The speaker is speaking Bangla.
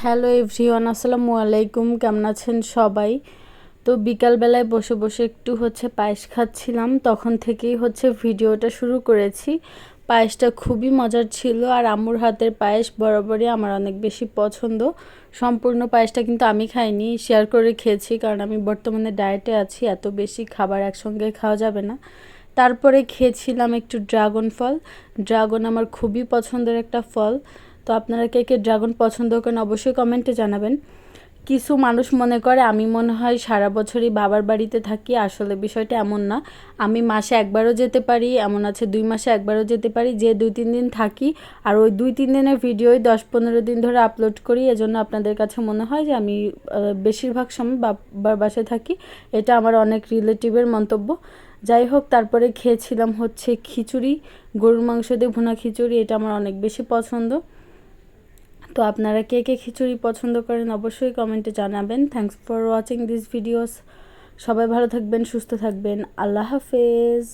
হ্যালো এভরিওয়ান, আসসালামু আলাইকুম। কেমন আছেন সবাই? তো বিকালবেলায় বসে বসে একটু পায়েস খাচ্ছিলাম, তখন থেকেই ভিডিওটা শুরু করেছি। পায়েসটা খুবই মজার ছিল, আর আম্মুর হাতের পায়েস বরাবরই আমার অনেক বেশি পছন্দ। সম্পূর্ণ পায়েসটা কিন্তু আমি খাইনি, শেয়ার করে খেয়েছি, কারণ আমি বর্তমানে ডায়েটে আছি, এত বেশি খাবার একসঙ্গে খাওয়া যাবে না। তারপরে খেয়েছিলাম একটু ড্রাগন ফল। ড্রাগন আমার খুবই পছন্দের একটা ফল। তো আপনারা কে কে ড্রাগন পছন্দ করেন অবশ্যই কমেন্টে জানাবেন। কিছু মানুষ মনে করে আমি মনে হয় সারা বছরই বাবার বাড়িতে থাকি, আসলে বিষয়টা এমন না। আমি মাসে একবারও যেতে পারি, এমন আছে 2 মাসে একবারও যেতে পারি, যে 2-3 দিন থাকি। আর ওই 2-3 দিনের ভিডিওই 10-15 দিন ধরে আপলোড করি, এজন্য আপনাদের কাছে মনে হয় যে আমি বেশিরভাগ সময় বাবার বাসায় থাকি। এটা আমার অনেক রিলেটিভের মন্তব্য। যাই হোক, তারপরে খেয়েছিলাম খিচুড়ি, গরুর মাংস দিয়ে ভুনা খিচুড়ি। এটা আমার অনেক বেশি পছন্দ। তো আপনারা কে কে খিচুড়ি পছন্দ করেন অবশ্যই কমেন্টে জানাবেন। Thanks for watching this videos. সবাই ভালো থাকবেন, সুস্থ থাকবেন। আল্লাহ হাফেজ।